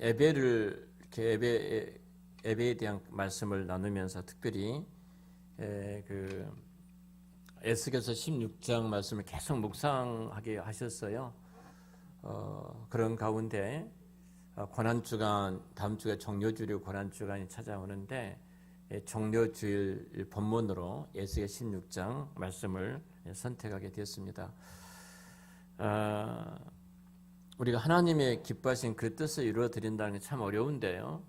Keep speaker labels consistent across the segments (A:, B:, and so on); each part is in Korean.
A: 예배를 이렇게 예배에 대한 말씀을 나누면서 특별히 그 에스겔서 16장 말씀을 계속 묵상하게 하셨어요. 그런 가운데 고난주간, 다음 주가 정료주일 고난주간이 찾아오는데 정료주일 본문으로 에스겔 16장 말씀을 선택하게 되었습니다. 우리가 하나님의 기뻐하신 그 뜻을 이루어드린다는 게 참 어려운데요.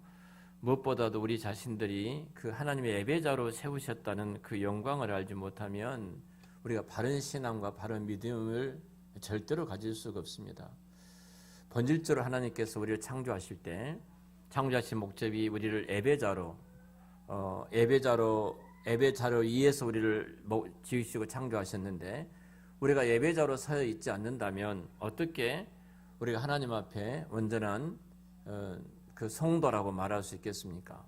A: 무엇보다도 우리 자신들이 그 하나님의 예배자로 세우셨다는 그 영광을 알지 못하면 우리가 바른 신앙과 바른 믿음을 절대로 가질 수가 없습니다. 본질적으로 하나님께서 우리를 창조하실 때 창조하신 목적이 우리를 예배자로 위해서 우리를 지으시고 창조하셨는데 우리가 예배자로 서 있지 않는다면 어떻게 우리가 하나님 앞에 온전한 그 성도라고 말할 수 있겠습니까?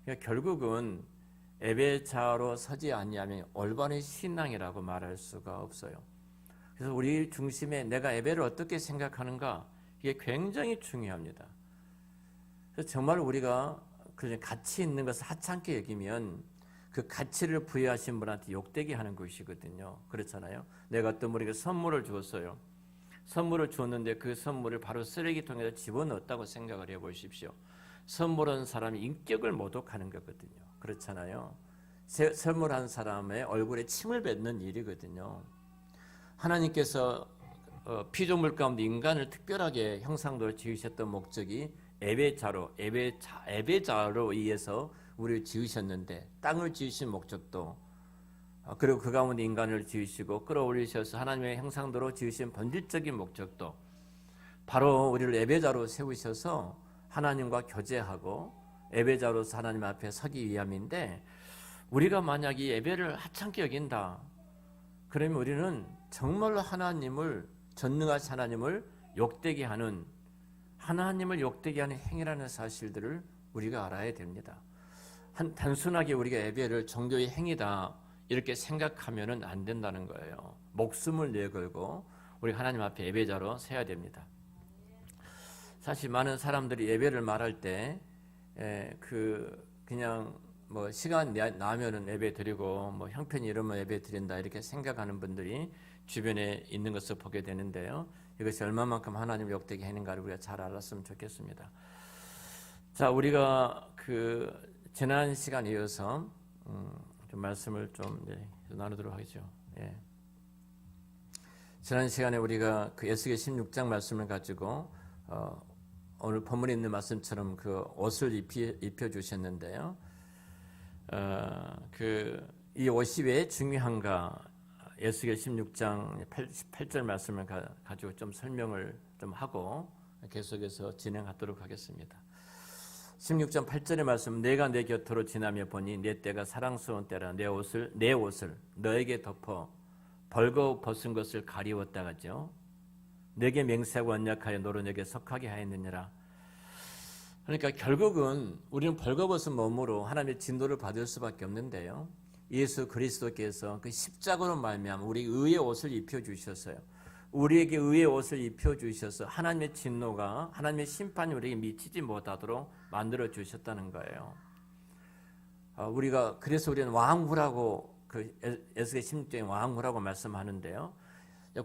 A: 그러니까 결국은 예배자로 서지 아니하면 올바른 신앙이라고 말할 수가 없어요. 그래서 우리 중심에 내가 예배를 어떻게 생각하는가 이게 굉장히 중요합니다. 그래서 정말 우리가 그 가치 있는 것을 하찮게 여기면 그 가치를 부여하신 분한테 욕되게 하는 것이거든요. 그렇잖아요. 내가 어떤 분에게 선물을 주었어요. 선물을 주었는데 그 선물을 바로 쓰레기통에다 집어넣었다고 생각을 해보십시오. 선물한 사람이 인격을 모독하는 거거든요. 그렇잖아요. 선물한 사람의 얼굴에 침을 뱉는 일이거든요. 하나님께서 피조물 가운데 인간을 특별하게 형상으로 지으셨던 목적이 예배자로 의해서 우리를 지으셨는데 땅을 지으신 목적도 그리고 그 가운데 인간을 지으시고 끌어올리셔서 하나님의 형상대로 지으신 본질적인 목적도 바로 우리를 예배자로 세우셔서 하나님과 교제하고 예배자로서 하나님 앞에 서기 위함인데 우리가 만약 이 예배를 하찮게 여긴다 그러면 우리는 정말로 전능하신 하나님을 욕되게 하는 행위라는 사실들을 우리가 알아야 됩니다. 단순하게 우리가 예배를 종교의 행위다 이렇게 생각하면은 안 된다는 거예요. 목숨을 내걸고 우리 하나님 앞에 예배자로 서야 됩니다. 사실 많은 사람들이 예배를 말할 때 그냥 뭐 시간 나면은 예배 드리고 뭐 형편이 이러면 예배 드린다 이렇게 생각하는 분들이 주변에 있는 것을 보게 되는데요. 이것이 얼마만큼 하나님을 욕되게 하는가를 우리가 잘 알았으면 좋겠습니다. 자, 우리가 그 지난 시간에 이어서 좀 말씀을 좀 나누도록 하겠죠. 예. 지난 시간에 우리가 그 에스겔 16장 말씀을 가지고 오늘 본문에 있는 말씀처럼 그 옷을 입혀 주셨는데요. 이 옷이 왜 중요한가? 에스겔 16장 8절 말씀을 가지고 좀 설명을 좀 하고 계속해서 진행하도록 하겠습니다. 16장 8절의 말씀 내가 내 곁으로 지나며 보니 내 때가 사랑스러운 때라 내 옷을 너에게 덮어 벌거 벗은 것을 가리웠다 하죠. 내게 맹세하고 언약하여 너로 내게 속하게 하였느니라. 그러니까 결국은 우리는 벌거벗은 몸으로 하나님의 진노를 받을 수밖에 없는데요. 예수 그리스도께서 그 십자가로 말미암아 우리 의의 옷을 입혀 주셨어요. 우리에게 의의 옷을 입혀 주셔서 하나님의 진노가 하나님의 심판이 우리에게 미치지 못하도록 만들어 주셨다는 거예요. 그래서 우리는 왕후라고 그 에스겔 16장에 왕후라고 말씀하는데요.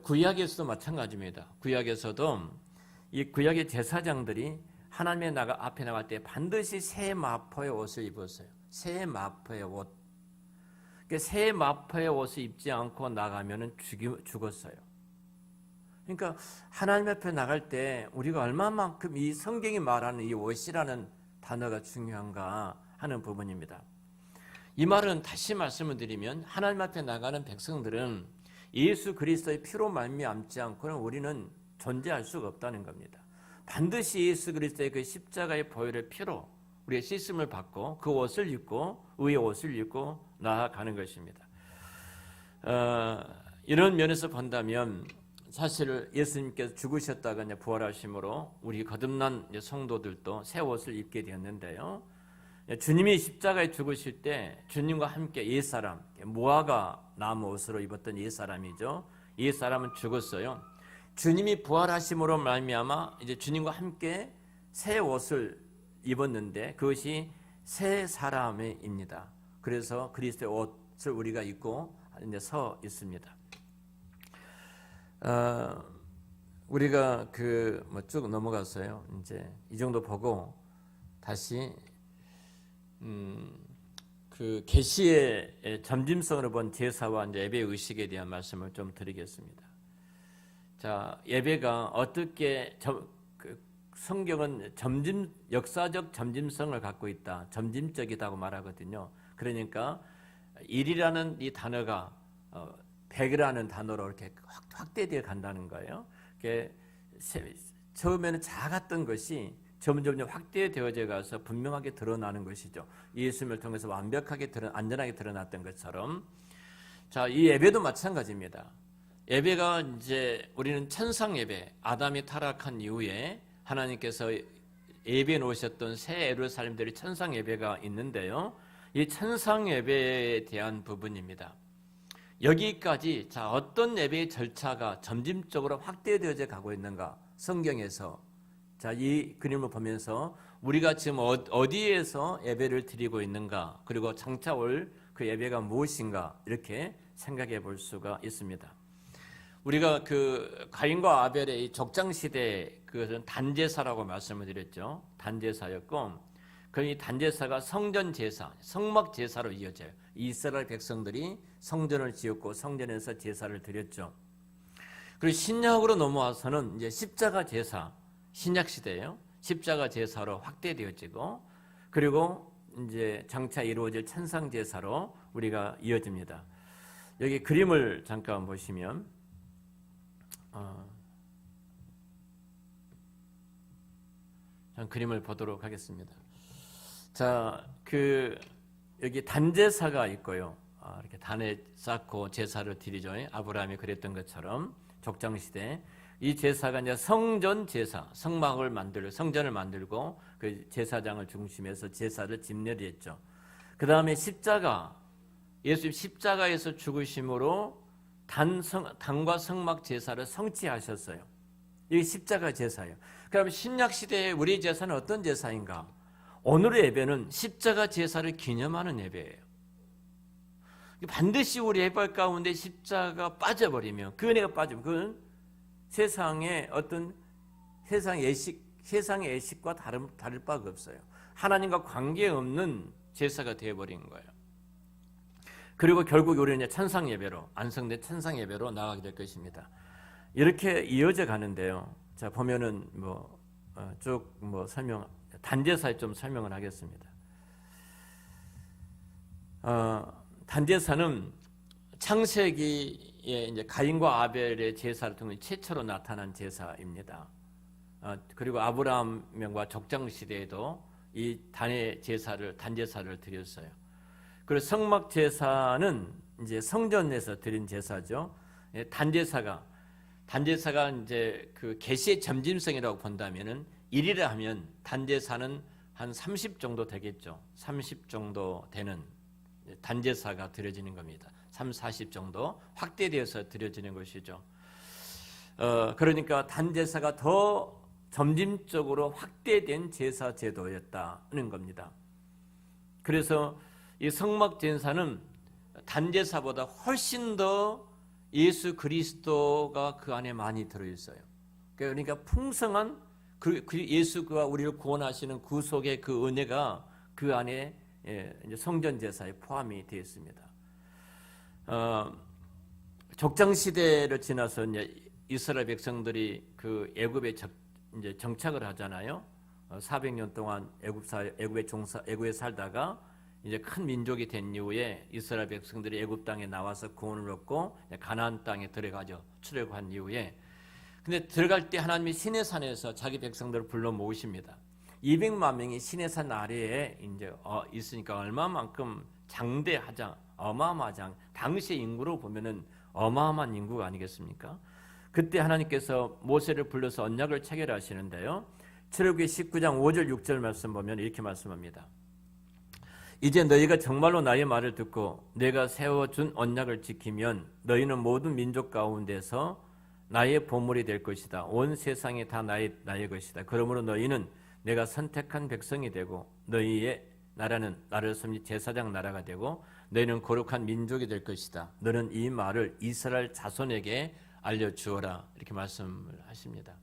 A: 구약에서도 마찬가지입니다. 구약에서도 이 구약의 제사장들이 하나님의 앞에 나갈 때 반드시 새 마포의 옷을 입었어요. 새 마포의 옷. 새 마포의 옷을 입지 않고 나가면은 죽었어요. 그러니까 하나님 앞에 나갈 때 우리가 얼마만큼 이 성경이 말하는 이 옷이라는 단어가 중요한가 하는 부분입니다. 이 말은 다시 말씀을 드리면 하나님 앞에 나가는 백성들은 예수 그리스도의 피로 말미암지 않고는 우리는 존재할 수가 없다는 겁니다. 반드시 예수 그리스도의 그 십자가의 보혈의 피로 우리의 씻음을 받고 그 옷을 입고 의의 옷을 입고 나아가는 것입니다. 이런 면에서 본다면 사실 예수님께서 죽으셨다가 부활하심으로 우리 거듭난 성도들도 새 옷을 입게 되었는데요. 주님이 십자가에 죽으실 때 주님과 함께 옛사람, 무화과 나무 옷으로 입었던 옛사람이죠. 옛사람은 죽었어요. 주님이 부활하심으로 말미암아 이제 주님과 함께 새 옷을 입었는데 그것이 새 사람입니다. 그래서 그리스도의 옷을 우리가 입고 이제 서 있습니다. 우리가 쭉 넘어갔어요. 이제 이 정도 보고 다시 그 계시의 점짐성으로 본 제사와 이제 예배 의식에 대한 말씀을 좀 드리겠습니다. 자, 예배가 어떻게 성경은 역사적 점짐성을 갖고 있다, 점짐적이다고 말하거든요. 그러니까 일이라는 이 단어가 100이라는 단어로 이렇게 확대되어 간다는 거예요. 처음에는 작았던 것이 점점 확대되어져 가서 분명하게 드러나는 것이죠. 예수님을 통해서 완벽하게 안전하게 드러났던 것처럼, 자, 이 예배도 마찬가지입니다. 예배가 이제 우리는 천상 예배, 아담이 타락한 이후에 하나님께서 예배해 놓으셨던 새 예루살렘들이 천상 예배가 있는데요. 이 천상 예배에 대한 부분입니다. 여기까지 자, 어떤 예배의 절차가 점진적으로 확대되어져 가고 있는가? 성경에서 자, 이 그림을 보면서 우리가 지금 어디에서 예배를 드리고 있는가? 그리고 장차 올 그 예배가 무엇인가? 이렇게 생각해 볼 수가 있습니다. 우리가 그 가인과 아벨의 이 적장 시대 그것은 단제사라고 말씀을 드렸죠. 단제사였고, 그 단제사가 성전 제사, 성막 제사로 이어져요. 이스라엘 백성들이 성전을 지었고 성전에서 제사를 드렸죠. 그리고 신약으로 넘어와서는 이제 십자가 제사, 신약 시대예요. 십자가 제사로 확대되어지고, 그리고 이제 장차 이루어질 천상 제사로 우리가 이어집니다. 여기 그림을 잠깐 보시면 그림을 보도록 하겠습니다. 자, 여기 단제사가 있고요. 이렇게 단에 쌓고 제사를 드리죠. 아브라함이 그랬던 것처럼 족장 시대 이 제사가 이제 성전 제사, 성막을 만들고 성전을 만들고 그 제사장을 중심해서 제사를 집례했죠. 그 다음에 십자가, 예수님 십자가에서 죽으심으로 단과 성막 제사를 성취하셨어요. 이게 십자가 제사예요. 그럼 신약 시대의 우리 제사는 어떤 제사인가? 오늘의 예배는 십자가 제사를 기념하는 예배예요. 반드시 우리 예배 가운데 십자가 빠져버리면, 그 은혜가 빠지면 그건 세상의 어떤 세상의 예식과 다를 바가 없어요. 하나님과 관계없는 제사가 되어버린 거예요. 그리고 결국 우리는 천상 예배로, 안성된 천상 예배로 나가게 될 것입니다. 이렇게 이어져 가는데요. 자, 보면은 단제사에 좀 설명을 하겠습니다. 단제사는 창세기에 이제 가인과 아벨의 제사를 통해 최초로 나타난 제사입니다. 그리고 아브라함과 족장 시대에도 이 단제사를 드렸어요. 그리고 성막 제사는 이제 성전에서 드린 제사죠. 단제사가 이제 그 계시의 점짐성이라고 본다면은 1이라 하면 단제사는 한 30 정도 되겠죠. 30 정도 되는 단제사가 드려지는 겁니다. 30, 40 정도 확대되어서 드려지는 것이죠. 그러니까 단제사가 더 점진적으로 확대된 제사 제도였다는 겁니다. 그래서 이 성막 제사는 단제사보다 훨씬 더 예수 그리스도가 그 안에 많이 들어있어요. 그러니까 풍성한 예수가 우리를 구원하시는 구속의 그 은혜가 그 안에 이제 성전 제사에 포함이 되어 있습니다. 족장 시대를 지나서 이제 이스라엘 백성들이 그 애굽에 이제 정착을 하잖아요. 400년 동안 애굽에 살다가 이제 큰 민족이 된 이후에 이스라엘 백성들이 애굽 땅에 나와서 구원을 얻고 가나안 땅에 들어가죠. 출애굽한 이후에. 근데 들어갈 때 하나님이 시내산에서 자기 백성들을 불러 모으십니다. 200만 명이 시내산 아래에 이제 있으니까 얼마만큼 장대하자, 어마어마하자. 당시의 인구로 보면은 어마어마한 인구가 아니겠습니까? 그때 하나님께서 모세를 불러서 언약을 체결하시는데요. 출애굽기 19장 5절 6절 말씀 보면 이렇게 말씀합니다. 이제 너희가 정말로 나의 말을 듣고 내가 세워준 언약을 지키면 너희는 모든 민족 가운데서 나의 보물이 될 것이다. 온 세상이 다 나의 것이다. 그러므로 너희는 내가 선택한 백성이 되고 너희의 나라는 나를 섬기 제사장 나라가 되고 너희는 거룩한 민족이 될 것이다. 너는 이 말을 이스라엘 자손에게 알려주어라. 이렇게 말씀을 하십니다.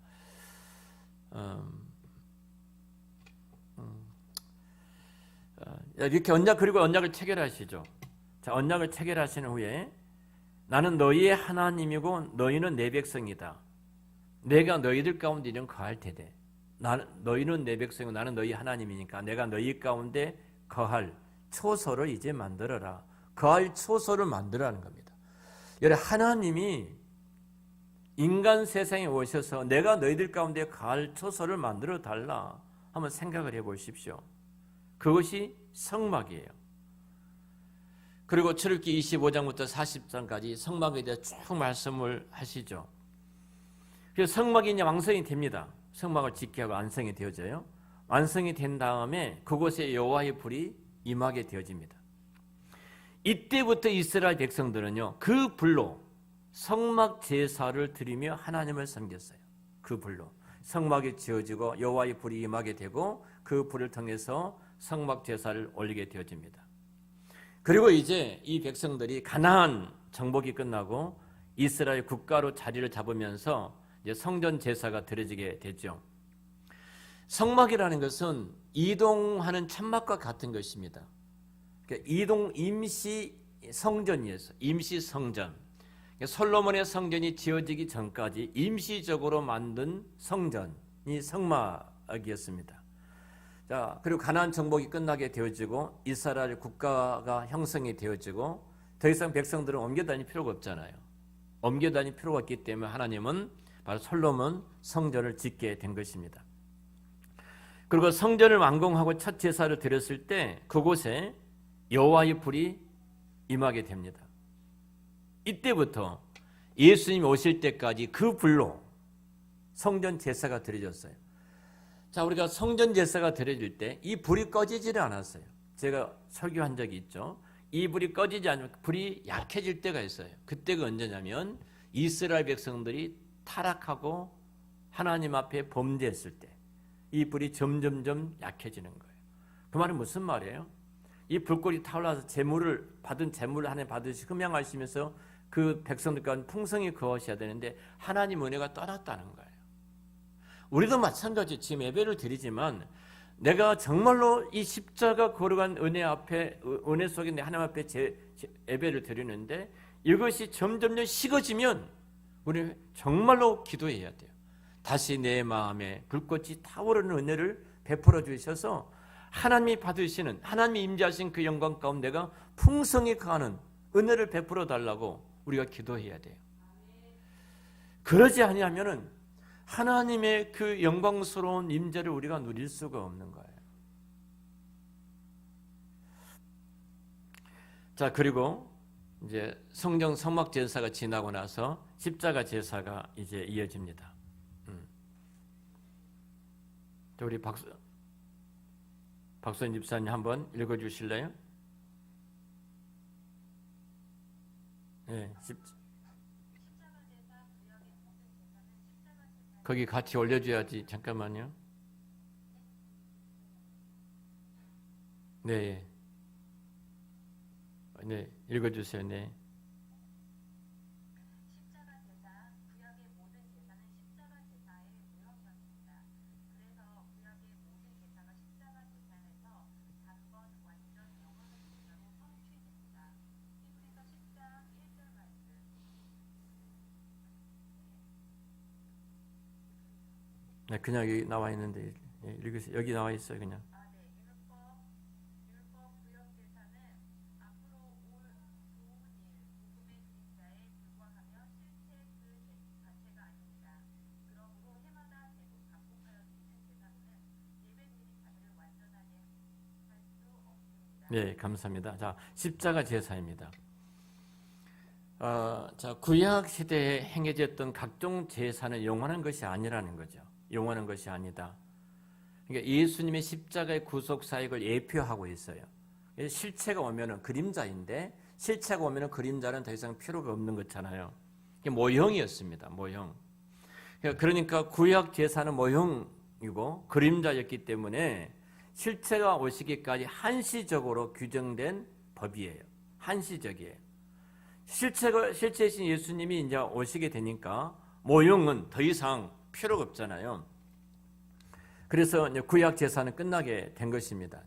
A: 이렇게 그리고 언약을 체결하시죠. 자, 언약을 체결하신 후에 나는 너희의 하나님이고 너희는 내 백성이다. 내가 너희들 가운데 이런 거할 테되 너희는 내 백성이고 나는 너희 하나님이니까 내가 너희 가운데 거할 초소를 이제 만들어라. 거할 초소를 만들라는 겁니다. 여러분, 하나님이 인간 세상에 오셔서 내가 너희들 가운데 거할 초소를 만들어 달라 한번 생각을 해보십시오. 그것이 성막이에요. 그리고 출애굽기 25장부터 40장까지 성막에 대해 쭉 말씀을 하시죠. 그래서 성막이 이제 완성이 됩니다. 성막을 짓게 하고 완성이 되어져요. 완성이 된 다음에 그곳에 여호와의 불이 임하게 되어집니다. 이때부터 이스라엘 백성들은요, 그 불로 성막 제사를 드리며 하나님을 섬겼어요. 그 불로 성막이 지어지고 여호와의 불이 임하게 되고 그 불을 통해서 성막 제사를 올리게 되어집니다. 그리고 이제 이 백성들이 가나안 정복이 끝나고 이스라엘 국가로 자리를 잡으면서 이제 성전 제사가 드려지게 되죠. 성막이라는 것은 이동하는 천막과 같은 것입니다. 그러니까 임시 성전이었어요. 임시 성전. 솔로몬의 성전이 지어지기 전까지 임시적으로 만든 성전이 성막이었습니다. 자, 그리고 가나안 정복이 끝나게 되어지고 이스라엘 국가가 형성이 되어지고 더 이상 백성들은 옮겨 다닐 필요가 없잖아요. 옮겨 다닐 필요가 없기 때문에 하나님은 바로 솔로몬 성전을 짓게 된 것입니다. 그리고 성전을 완공하고 첫 제사를 드렸을 때 그곳에 여호와의 불이 임하게 됩니다. 이때부터 예수님이 오실 때까지 그 불로 성전 제사가 드려졌어요. 자, 우리가 성전 제사가 드려질 때 이 불이 꺼지지를 않았어요. 제가 설교한 적이 있죠. 이 불이 꺼지지 않으면 불이 약해질 때가 있어요. 그때가 언제냐면 이스라엘 백성들이 타락하고 하나님 앞에 범죄했을 때 이 불이 점점점 약해지는 거예요. 그 말은 무슨 말이에요? 이 불꽃이 타올라서 받은 재물을 하나님 받으시 흠양하시면서 그 백성들 가운데 풍성히 거하셔야 되는데 하나님 은혜가 떠났다는 거예요. 우리도 마찬가지 지금 예배를 드리지만 내가 정말로 이 십자가 거룩한 은혜 앞에 은혜 속에 하나님 앞에 예배를 드리는데 이것이 점점점 식어지면 우리 정말로 기도해야 돼요. 다시 내 마음에 불꽃이 타오르는 은혜를 베풀어 주셔서 하나님이 받으시는 하나님이 임재하신 그 영광 가운데 내가 풍성히 거하는 은혜를 베풀어 달라고 우리가 기도해야 돼요. 그러지 아니하면은 하나님의 그 영광스러운 임재를 우리가 누릴 수가 없는 거예요. 자, 그리고 이제 성전 성막 제사가 지나고 나서 십자가 제사가 이제 이어집니다. 자, 우리 박선 집사님 한번 읽어 주실래요? 네, 거기 같이 올려줘야지. 잠깐만요. 네, 네, 읽어주세요. 네.
B: 십자가 제사, 구약의 모든 제사는 십자가 제사의 모형이었습니다. 그래서 구약의 모든 제사가 십자가 제사에서 단번 완전 영원한 제사로 성취됩니다. 히브리서 10장 1절 말씀.
A: 네, 그냥 여기 나와 있는데 읽으세요. 여기 나와 있어요, 그냥.
B: 율법 구역 제사는 앞으로 올 좋은 일, 복음의 그림자에 불과하며 실제 그 자체가 아닙니다. 그러므로 해마다 반복하여 드리는 제사로는 예배드린 자들을 완전하게 할 수 없습니다.
A: 네, 감사합니다. 자, 십자가 제사입니다. 자, 구약 시대에 행해졌던 각종 제사는 영원한 것이 아니라는 거죠. 영원한 것이 아니다. 그러니까 예수님의 십자가의 구속 사역을 예표하고 있어요. 실체가 오면은 그림자인데 실체가 오면은 그림자는 더 이상 필요가 없는 거잖아요. 이게 모형이었습니다. 모형. 그러니까 구약 제사는 모형이 모형이고 그림자였기 때문에 실체가 오시기까지 한시적으로 규정된 법이에요. 한시적이에요. 실체이신 예수님이 이제 오시게 되니까 모형은 더 이상 필요가 없잖아요. 그래서 이제 구약 제사는 끝나게 된 것입니다.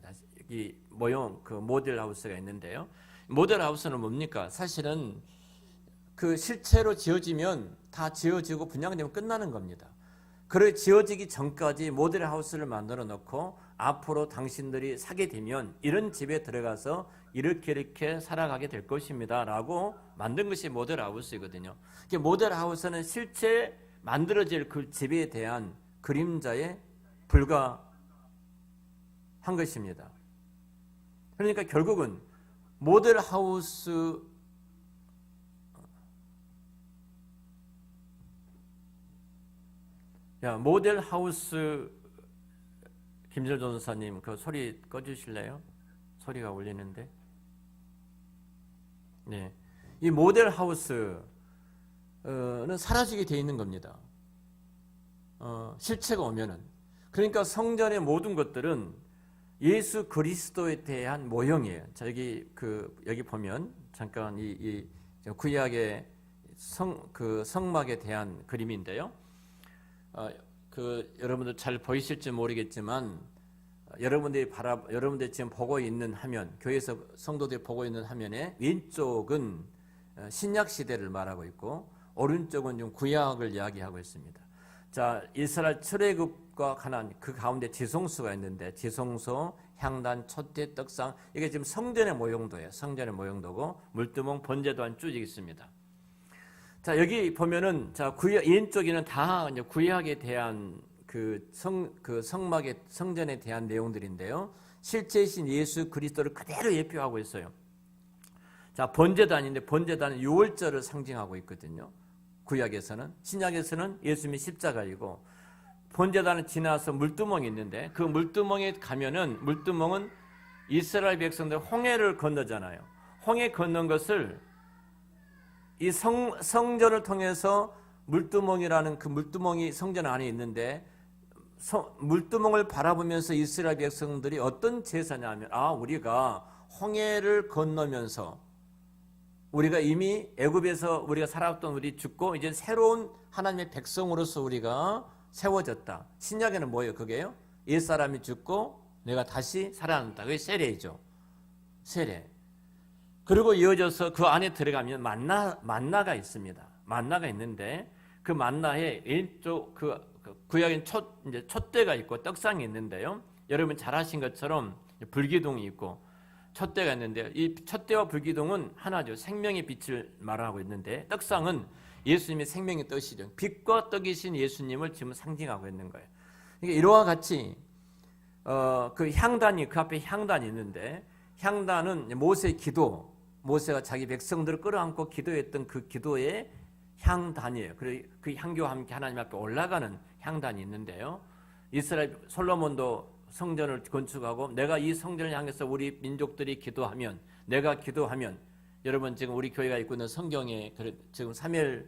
A: 이 모형 그 모델 하우스가 있는데요. 모델 하우스는 뭡니까? 사실은 그 실체로 지어지면 다 지어지고 분양되면 끝나는 겁니다. 그래 지어지기 전까지 모델 하우스를 만들어 놓고 앞으로 당신들이 사게 되면 이런 집에 들어가서 이렇게 살아가게 될 것입니다라고 만든 것이 모델 하우스이거든요. 모델 하우스는 실제 만들어질 그 집에 대한 그림자에 불과한 것입니다. 그러니까 결국은 모델 하우스 모델 하우스 김철 전사님 그 소리 꺼주실래요? 소리가 울리는데. 네, 이 모델 하우스는 사라지게 돼 있는 겁니다. 실체가 오면은. 그러니까 성전의 모든 것들은 예수 그리스도에 대한 모형이에요. 자, 여기 보면 잠깐 이 구약의 성막에 대한 그림인데요. 여러분들 잘 보이실지 모르겠지만 여러분들이 지금 보고 있는 화면, 교회에서 성도들이 보고 있는 화면에 왼쪽은 신약 시대를 말하고 있고 오른쪽은 좀 구약을 이야기하고 있습니다. 자, 이스라엘 출애굽과 가나안 그 가운데 지성소가 있는데 지성소, 향단, 촛대, 떡상 이게 지금 성전의 모형도예요. 성전의 모형도고 물두멍, 번제도 한 쭉 있습니다. 자, 여기 보면은 자 왼쪽에는 다 이제 구약에 대한 성막의 성전에 대한 내용들인데요. 실제이신 예수 그리스도를 그대로 예표하고 있어요. 자, 번제단인데 번제단은 유월절을 상징하고 있거든요. 구약에서는. 신약에서는 예수님이 십자가이고 번제단은 지나서 물두멍이 있는데 그 물두멍에 가면은 물두멍은 이스라엘 백성들 홍해를 건너잖아요. 홍해 건넌 것을 이 성전을 통해서 물두멍이라는 그 물두멍이 성전 안에 있는데 물두멍을 바라보면서 이스라엘 백성들이 어떤 제사냐 하면 우리가 홍해를 건너면서 우리가 이미 애굽에서 우리가 살았던 우리 죽고 이제 새로운 하나님의 백성으로서 우리가 세워졌다. 신약에는 뭐예요? 그게요? 옛사람이 죽고 내가 다시 살아난다. 그게 세례이죠. 세례. 그리고 이어져서 그 안에 들어가면 만나가 있습니다. 만나가 있는데 그 만나에 왼쪽 구약엔 이제 촛대가 있고 떡상이 있는데요. 여러분 잘 아신 것처럼 불기둥이 있고 촛대가 있는데 이 촛대와 불기둥은 하나죠. 생명의 빛을 말하고 있는데 떡상은 예수님의 생명의 떡이죠. 빛과 떡이신 예수님을 지금 상징하고 있는 거예요. 그러니까 이와 같이 그 향단이 그 앞에 향단이 있는데 향단은 모세의 기도, 모세가 자기 백성들을 끌어안고 기도했던 그 기도의 향단이에요. 그리고 그 향교와 함께 하나님 앞에 올라가는 향단이 있는데요. 이스라엘 솔로몬도 성전을 건축하고 내가 이 성전을 향해서 우리 민족들이 기도하면 내가 기도하면 여러분 지금 우리 교회가 입고 있는 성경에 지금 사무엘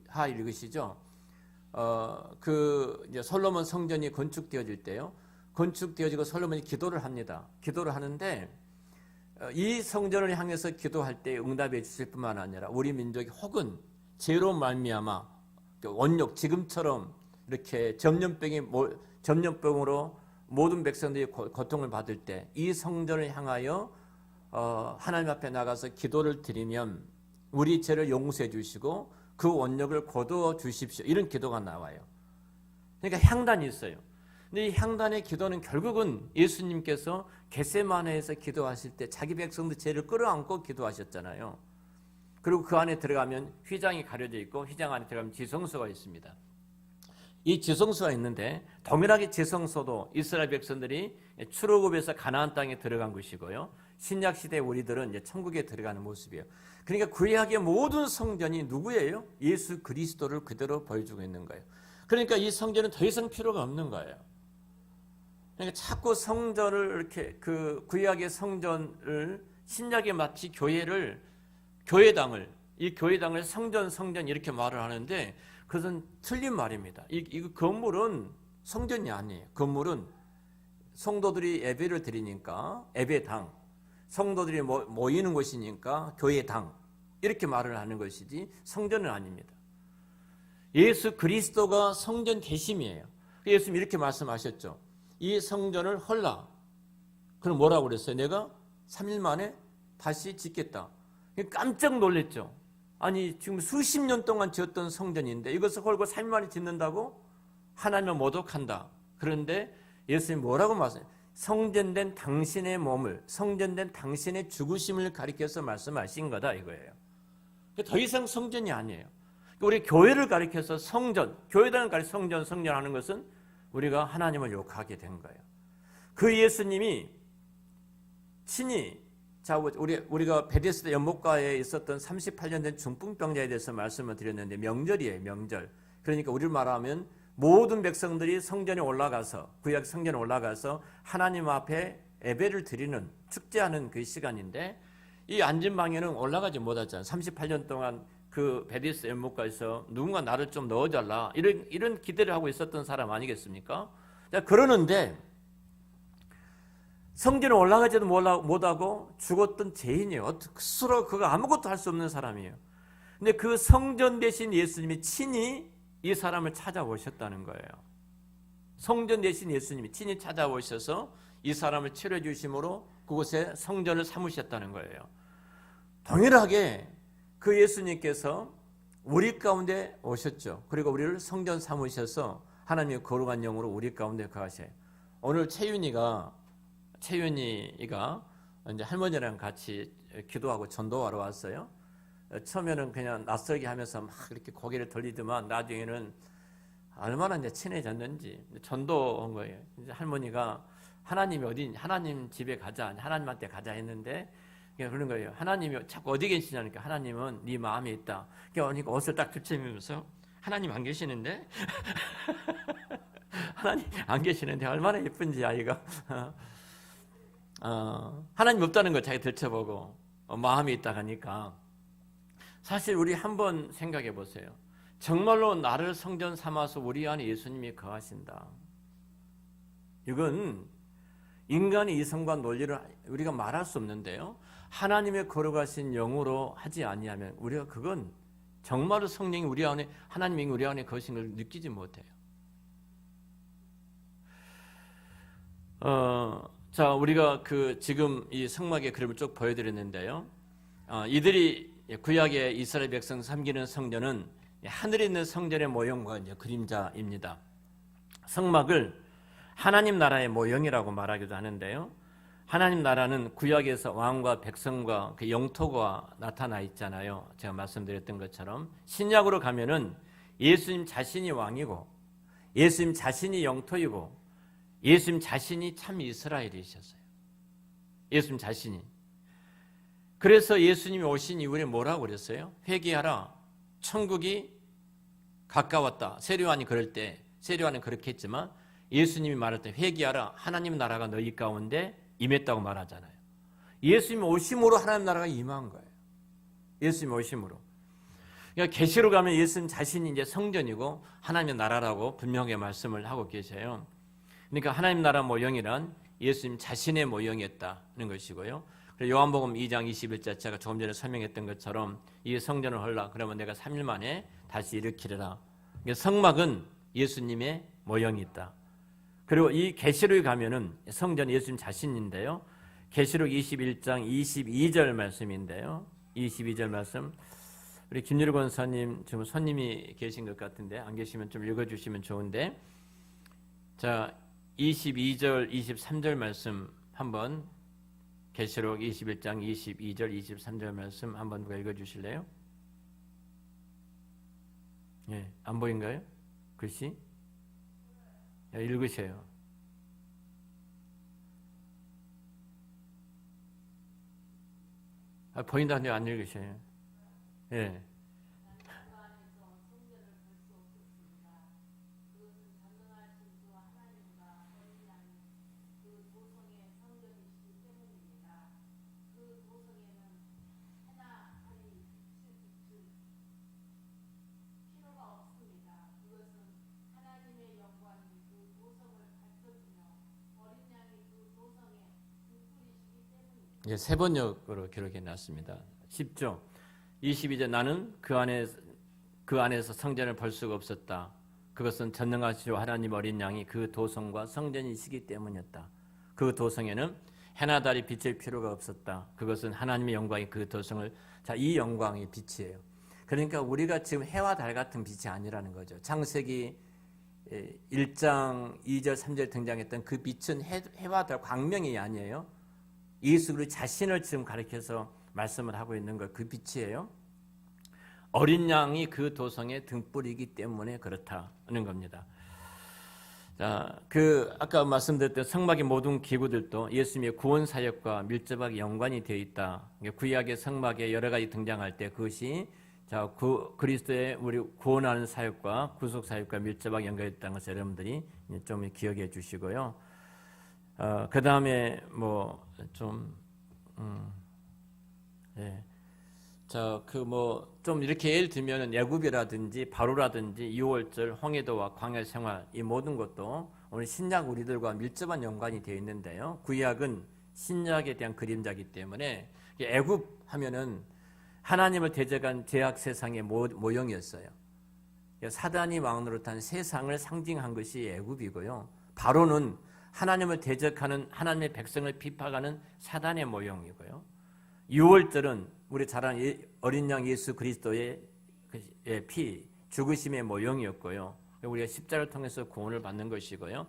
A: 하 읽으시죠? 이제 솔로몬 성전이 건축되어질 때요. 건축되어지고 솔로몬이 기도를 합니다. 기도를 하는데 이 성전을 향해서 기도할 때 응답해 주실 뿐만 아니라 우리 민족이 혹은 죄로 말미암아 원욕 지금처럼 이렇게 전염병으로 모든 백성들이 고통을 받을 때 이 성전을 향하여 하나님 앞에 나가서 기도를 드리면 우리 죄를 용서해 주시고 그 원력을 거두어 주십시오. 이런 기도가 나와요. 그러니까 향단이 있어요. 근데 이 향단의 기도는 결국은 예수님께서 겟세마네에서 기도하실 때 자기 백성들 죄를 끌어안고 기도하셨잖아요. 그리고 그 안에 들어가면 휘장이 가려져 있고 휘장 안에 들어가면 지성소가 있습니다. 이 지성소가 있는데 동일하게 지성소도 이스라엘 백성들이 출애굽에서 가나안 땅에 들어간 것이고요. 신약 시대 우리들은 이제 천국에 들어가는 모습이에요. 그러니까 구약의 모든 성전이 누구예요? 예수 그리스도를 그대로 보여주고 있는 거예요. 그러니까 이 성전은 더 이상 필요가 없는 거예요. 그러니까 자꾸 성전을 이렇게 그 구약의 성전을 신약에 마치 교회당을 성전 이렇게 말을 하는데 그것은 틀린 말입니다. 이 건물은 성전이 아니에요. 건물은 성도들이 예배를 드리니까 예배당, 성도들이 모이는 곳이니까 교회당, 이렇게 말을 하는 것이지 성전은 아닙니다. 예수 그리스도가 성전 대심이에요. 예수님이 이렇게 말씀하셨죠. 이 성전을 헐라. 그럼 뭐라고 그랬어요? 내가 3일 만에 다시 짓겠다. 깜짝 놀랐죠. 아니 지금 수십 년 동안 지었던 성전인데 이것을 헐고 3일 만에 짓는다고? 하나님을 모독한다. 그런데 예수님이 뭐라고 말씀해요? 성전된 당신의 몸을, 성전된 당신의 죽으심을 가리켜서 말씀하신 거다 이거예요. 더 이상 성전이 아니에요. 우리 교회를 가리켜서 성전, 교회당을 가리켜서 성전하는 것은 우리가 하나님을 욕하게 된 거예요. 그 예수님이 친히, 자, 우리가 베데스다 연못가에 있었던 38년 된 중풍병자에 대해서 말씀을 드렸는데 명절이에요, 명절. 그러니까 우리를 말하면 모든 백성들이 성전에 올라가서, 구약 성전에 올라가서 하나님 앞에 예배를 드리는, 축제하는 그 시간인데 이 앉은 방에는 올라가지 못하잖아요. 38년 동안 그 베데스다 연못가에서 누군가 나를 좀 넣어달라 이런 기대를 하고 있었던 사람 아니겠습니까? 자, 그러는데 성전에 올라가지도 못하고 죽었던 죄인이에요. 스스로 그가 아무것도 할 수 없는 사람이에요. 근데 그 성전 대신 예수님이 친히 이 사람을 찾아오셨다는 거예요. 성전 대신 예수님이 친히 찾아오셔서 이 사람을 치료해 주심으로 그곳에 성전을 삼으셨다는 거예요. 동일하게 그 예수님께서 우리 가운데 오셨죠. 그리고 우리를 성전 삼으셔서 하나님의 거룩한 영으로 우리 가운데 거하셔요. 오늘 채윤이가 이제 할머니랑 같이 기도하고 전도하러 왔어요. 처음에는 그냥 낯설게 하면서 막 이렇게 고개를 돌리더만 나중에는 얼마나 이제 친해졌는지 전도한 거예요. 이제 할머니가 하나님이 어디, 하나님 집에 가자, 하나님한테 가자 했는데 그런 거예요. 하나님이 자꾸 어디 계시냐니까 하나님은 네 마음에 있다. 그러니까 옷을 딱 들쳐매면서 하나님 안 계시는데? 하나님 안 계시는데 얼마나 예쁜지 아이가. 하나님 없다는 걸 자기 들춰보고 마음이 있다 하니까 사실 우리 한번 생각해 보세요. 정말로 나를 성전 삼아서 우리 안에 예수님이 거하신다. 이건 인간의 이성과 논리를 우리가 말할 수 없는데요. 하나님의 거룩하신 영으로 하지 아니하면 우리가 그건 정말로 성령이 우리 안에, 하나님이 우리 안에 거하신 걸 느끼지 못해요. 자, 우리가 지금 이 성막의 그림을 쭉 보여드렸는데요. 이들이 구약의 이스라엘 백성 섬기는 성전은 하늘에 있는 성전의 모형과 이제 그림자입니다. 성막을 하나님 나라의 모형이라고 말하기도 하는데요. 하나님 나라는 구약에서 왕과 백성과 그 영토가 나타나 있잖아요. 제가 말씀드렸던 것처럼 신약으로 가면은 예수님 자신이 왕이고 예수님 자신이 영토이고 예수님 자신이 참 이스라엘이셨어요. 예수님 자신이. 그래서 예수님이 오신 이후에 뭐라고 그랬어요? 회개하라. 천국이 가까웠다. 세례요한이 그럴 때, 세례요한은 그렇게 했지만 예수님이 말할 때 회개하라. 하나님 나라가 너희 가운데 임했다고 말하잖아요. 예수님 오심으로 하나님 나라가 임한 거예요. 예수님 오심으로. 그러니까 계시로 가면 예수님 자신이 이제 성전이고 하나님의 나라라고 분명하게 말씀을 하고 계세요. 그러니까 하나님 나라 모형이란 예수님 자신의 모형이었다는 것이고요. 요한복음 2장 21절 제가 조금 전에 설명했던 것처럼 이 성전을 헐라. 그러면 내가 3일 만에 다시 일으키리라. 성막은 예수님의 모형이 있다. 그리고 이 계시록에 가면은 성전 예수님 자신인데요. 계시록 21장 22절 말씀인데요. 22절 말씀. 우리 김유리 권사님 지금 손님이 계신 것 같은데 안 계시면 좀 읽어주시면 좋은데, 자 22절 23절 말씀 한번, 계시록 21장 22절 23절 말씀 한번 누가 읽어주실래요? 예, 안 보인가요? 글씨? 예, 읽으세요. 보인다는데 안 읽으셔요. 예. 이게 세 번역으로 기록해 놨습니다. 10조 22절 나는 그 안에서 성전을 볼 수가 없었다. 그것은 전능하시오 하나님 어린 양이 그 도성과 성전이시기 때문이었다. 그 도성에는 해나 달이 비칠 필요가 없었다. 그것은 하나님의 영광이 그 도성을 이 영광이 빛이에요. 그러니까 우리가 지금 해와 달 같은 빛이 아니라는 거죠. 창세기 1장 2절 3절 등장했던 그 빛은 해와 달 광명이 아니에요. 예수 그리스도 자신을 지금 가리켜서 말씀을 하고 있는 거 그 빛이에요. 어린 양이 그 도성의 등불이기 때문에 그렇다는 겁니다. 자, 아까 말씀드렸던 성막의 모든 기구들도 예수님의 구원 사역과 밀접하게 연관이 되어 있다. 구약의 성막에 여러 가지 등장할 때 그것이 그리스도의 우리 구원하는 사역과 구속 사역과 밀접하게 연결했다는 것을 여러분들이 좀 기억해 주시고요. 그 다음에 좀 이렇게 예를 들면 애굽이라든지 바로라든지 6월절, 홍해도와 광야 생활 이 모든 것도 오늘 신약 우리들과 밀접한 연관이 되어 있는데요. 구약은 신약에 대한 그림자이기 때문에 애굽 하면은 하나님을 대적한 죄악 세상의 모형이었어요. 사단이 왕 노릇한 세상을 상징한 것이 애굽이고요. 바로는 하나님을 대적하는 하나님의 백성을 비판하는 사단의 모형이고요. 6월절은 우리 잘 아는 어린 양 예수 그리스도의 피, 죽으심의 모형이었고요. 우리가 십자가를 통해서 구원을 받는 것이고요.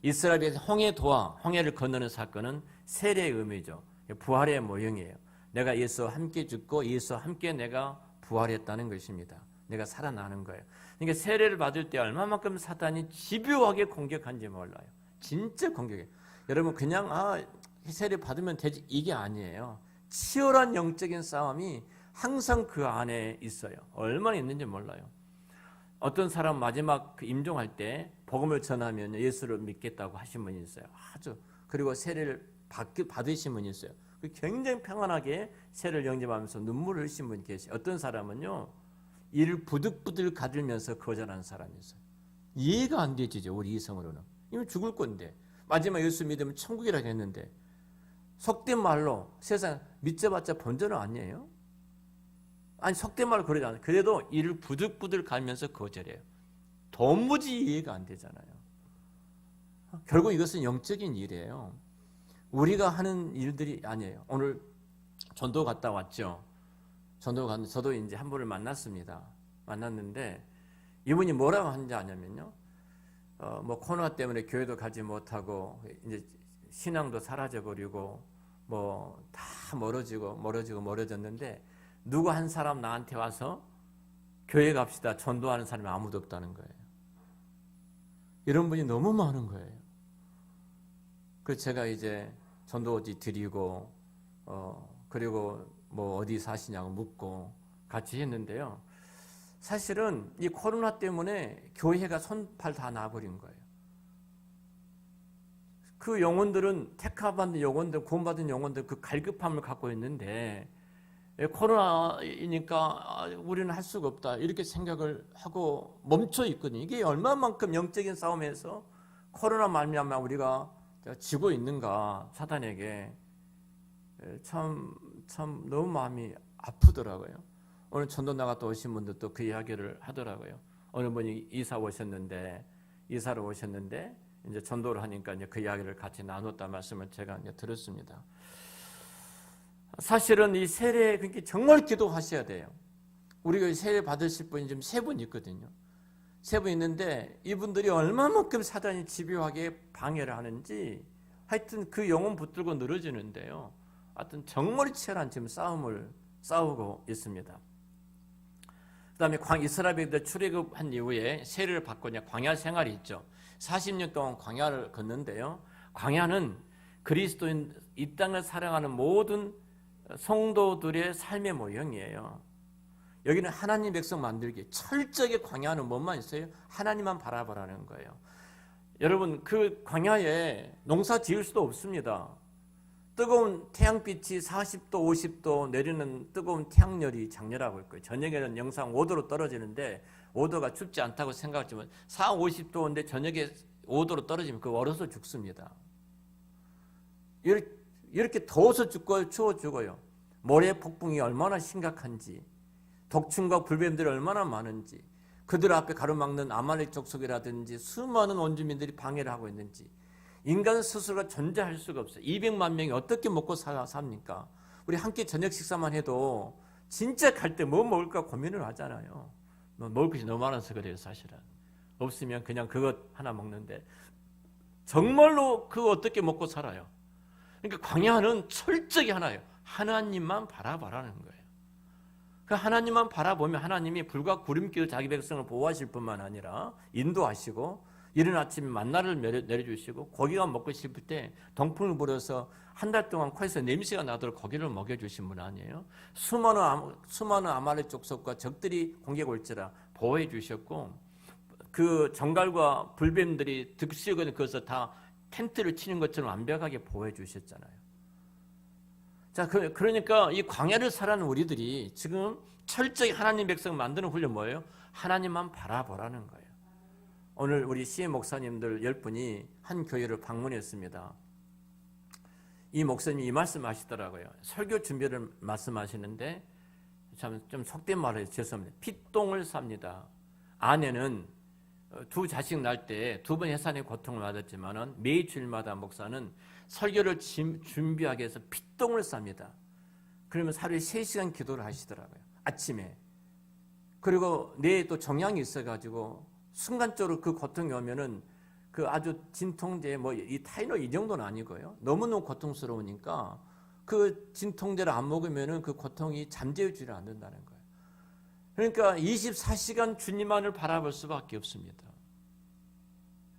A: 이스라엘의 홍해를 건너는 사건은 세례의 의미죠. 부활의 모형이에요. 내가 예수와 함께 죽고 예수와 함께 내가 부활했다는 것입니다. 내가 살아나는 거예요. 그러니까 세례를 받을 때 얼마만큼 사단이 집요하게 공격한지 몰라요. 진짜 공격해요. 여러분 그냥 세례 받으면 되지 이게 아니에요. 치열한 영적인 싸움이 항상 그 안에 있어요. 얼마나 있는지 몰라요. 어떤 사람 마지막 임종할 때 복음을 전하면 예수를 믿겠다고 하신 분이 있어요. 그리고 세례를 받으신 분이 있어요. 굉장히 평안하게 세례를 영접하면서 눈물을 흘리신 분이 계세요. 어떤 사람은요, 이를 부득부득 가들면서 거절하는 사람이 있어요. 이해가 안 되지죠, 우리 이성으로는. 이미 죽을 건데 마지막 예수 믿으면 천국이라고 했는데 속된 말로 세상 믿져봤자 본전은 아니에요. 아니 속된 말로 그러지 않아요. 그래도 이를 부득부득 가면서 거절해요. 도무지 이해가 안 되잖아요. 결국 이것은 영적인 일이에요. 우리가 하는 일들이 아니에요. 오늘 전도 갔다 왔죠. 전도 갔는데 저도 이제 한 분을 만났는데 이분이 뭐라고 하는지 아냐면요. 코로나 때문에 교회도 가지 못하고 이제 신앙도 사라져버리고 다 멀어졌는데 누구 한 사람 나한테 와서 교회 갑시다 전도하는 사람이 아무도 없다는 거예요. 이런 분이 너무 많은 거예요. 그래서 제가 이제 전도지 드리고 그리고 어디 사시냐고 묻고 같이 했는데요. 사실은 이 코로나 때문에 교회가 손발 다 놔버린 거예요. 그 영혼들은 택함받은 영혼들, 구원받은 영혼들 그 갈급함을 갖고 있는데 코로나이니까 우리는 할 수가 없다 이렇게 생각을 하고 멈춰 있거든요. 이게 얼마만큼 영적인 싸움에서 코로나 말미암아 우리가 지고 있는가 사단에게 참 너무 마음이 아프더라고요. 오늘 전도 나갔다 오신 분들도 그 이야기를 하더라고요. 어느 분이 이사로 오셨는데 이제 전도를 하니까 이제 그 이야기를 같이 나눴다 말씀을 제가 이제 들었습니다. 사실은 이 세례 그러니까 정말 기도하셔야 돼요. 우리가 세례 받으실 분이 지금 3분 있거든요. 3분 있는데 이분들이 얼마만큼 사단이 집요하게 방해를 하는지 하여튼 그 영혼 붙들고 늘어지는데요. 하여튼 정말 치열한 지금 싸움을 싸우고 있습니다. 그다음에 이스라엘들 출애굽한 이후에 세례를 받고 이제 광야 생활이 있죠. 40년 동안 광야를 걷는데요. 광야는 그리스도인 이 땅을 사랑하는 모든 성도들의 삶의 모형이에요. 여기는 하나님 백성 만들기 철저하게 광야는 뭐만 있어요? 하나님만 바라보라는 거예요. 여러분 그 광야에 농사 지을 수도 없습니다. 뜨거운 태양빛이 40도 50도 내리는 뜨거운 태양열이 장렬하고 있고요. 저녁에는 영상 5도로 떨어지는데 5도가 춥지 않다고 생각하지만 40, 50도인데 저녁에 5도로 떨어지면 그 얼어서 죽습니다. 이렇게 더워서 죽고 추워 죽어요. 모래 폭풍이 얼마나 심각한지, 독충과 불뱀들이 얼마나 많은지, 그들 앞에 가로막는 아말렉 족속이라든지 수많은 원주민들이 방해를 하고 있는지, 인간 스스로가 존재할 수가 없어요. 200만 명이 어떻게 먹고 삽니까? 우리 한 끼 저녁 식사만 해도 진짜 갈 때 뭐 먹을까 고민을 하잖아요. 먹을 것이 너무 많아서 그래요, 사실은. 없으면 그냥 그것 하나 먹는데 정말로 그거 어떻게 먹고 살아요? 그러니까 광야는 철저히 하나예요. 하나님만 바라보라는 거예요. 그 하나님만 바라보면 하나님이 불과 구름기로 자기 백성을 보호하실 뿐만 아니라 인도하시고 이른 아침에 만나를 내려주시고 고기가 먹고 싶을 때 동풍을 불어서 한 달 동안 코에서 냄새가 나도록 고기를 먹여주신 분 아니에요? 수많은 아말렉 족속과 적들이 공격 올지라 보호해 주셨고 그 정갈과 불뱀들이 득실거리는 그것을 다 텐트를 치는 것처럼 완벽하게 보호해 주셨잖아요. 자, 그러니까 이 광야를 살아는 우리들이 지금 철저히 하나님 백성 만드는 훈련 뭐예요? 하나님만 바라보라는 거예요. 오늘 우리 CM 목사님들 10분이 한 교회를 방문했습니다. 이 목사님이 이 말씀 하시더라고요. 설교 준비를 말씀하시는데 참 좀 속된 말을 해서 죄송합니다. 핏똥을 쌉니다. 아내는 두 자식 낳을 때 두 번 해산의 고통을 받았지만은 매주일마다 목사는 설교를 준비하기 위해서 핏똥을 쌉니다. 그러면 하루에 3시간 기도를 하시더라고요. 아침에. 그리고 뇌에 또 종양이 있어가지고 순간적으로 그 고통이 오면은 그 아주 진통제 이 타이노 이 정도는 아니고요. 너무너무 고통스러우니까 그 진통제를 안 먹으면은 그 고통이 잠재우지를 않는다는 거예요. 그러니까 24시간 주님만을 바라볼 수밖에 없습니다.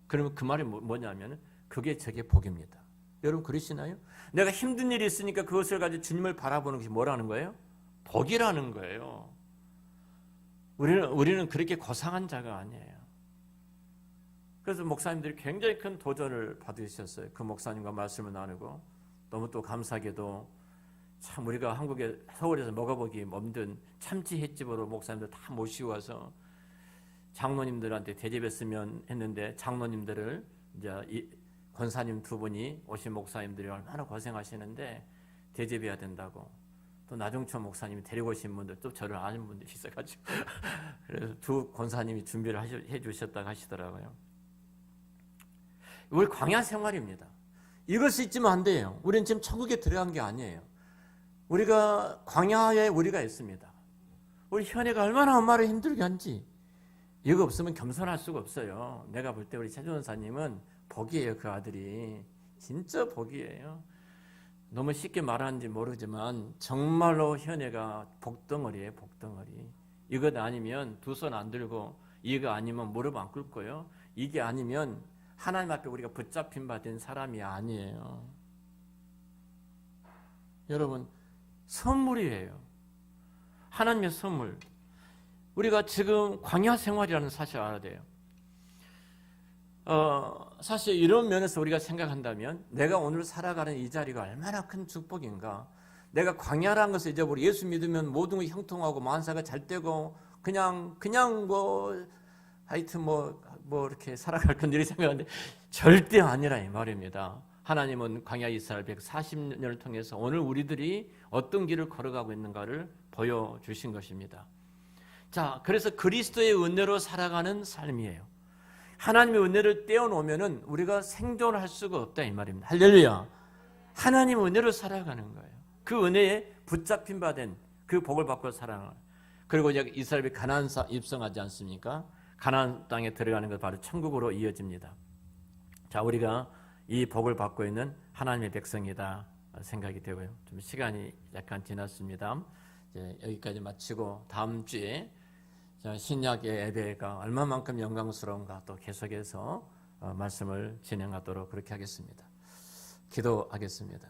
A: 그러면 그 말이 뭐냐면 그게 저게 복입니다. 여러분 그러시나요? 내가 힘든 일이 있으니까 그것을 가지고 주님을 바라보는 것이 뭐라는 거예요? 복이라는 거예요. 우리는 그렇게 고상한 자가 아니에요. 그래서 목사님들이 굉장히 큰 도전을 받으셨어요. 그 목사님과 말씀을 나누고 너무 또 감사하게도 참 우리가 한국에 서울에서 먹어보기 힘든 참치 횟집으로 목사님들 다 모시고 와서 장로님들한테 대접했으면 했는데 장로님들을 이제 이 권사님 두 분이 오신 목사님들이 얼마나 고생하시는데 대접해야 된다고 또 나중초 목사님이 데리고 오신 분들 또 저를 아는 분들이 있어가지고 그래서 두 권사님이 준비를 해주셨다고 하시더라고요. 우리 광야 생활입니다. 이것을 잊으면 안 돼요. 우리는 지금 천국에 들어간 게 아니에요. 우리가 광야에 우리가 있습니다. 우리 현애가 얼마나 엄마를 힘들게 한지 이거 없으면 겸손할 수가 없어요. 내가 볼 때 우리 최준사님은 복이에요. 그 아들이 진짜 복이에요. 너무 쉽게 말하는지 모르지만 정말로 현애가 복덩어리예요. 복덩어리. 이것 아니면 두 손 안 들고 이거 아니면 무릎 안 꿇고요. 이게 아니면 하나님 앞에 우리가 붙잡힌 바 된 사람이 아니에요. 여러분 선물이에요. 하나님의 선물. 우리가 지금 광야 생활이라는 사실을 알아야 돼요. 사실 이런 면에서 우리가 생각한다면 내가 오늘 살아가는 이 자리가 얼마나 큰 축복인가. 내가 광야라는 것을 잊어버리고 예수 믿으면 모든 게 형통하고 만사가 잘 되고 그냥 하여튼 이렇게 살아갈 건 이렇게 생각하는데 절대 아니라 이 말입니다. 하나님은 광야 이스라엘 140년을 통해서 오늘 우리들이 어떤 길을 걸어가고 있는가를 보여주신 것입니다. 자, 그래서 그리스도의 은혜로 살아가는 삶이에요. 하나님의 은혜를 떼어놓으면은 우리가 생존할 수가 없다 이 말입니다. 할렐루야. 하나님의 은혜로 살아가는 거예요. 그 은혜에 붙잡힌 바 된 그 복을 받고 살아가는. 그리고 이제 이스라엘이 가나안 입성하지 않습니까? 가나안 땅에 들어가는 것 바로 천국으로 이어집니다. 자, 우리가 이 복을 받고 있는 하나님의 백성이다 생각이 되고요. 좀 시간이 약간 지났습니다. 이제 여기까지 마치고 다음 주에 신약의 예배가 얼마만큼 영광스러운가 또 계속해서 말씀을 진행하도록 그렇게 하겠습니다. 기도하겠습니다.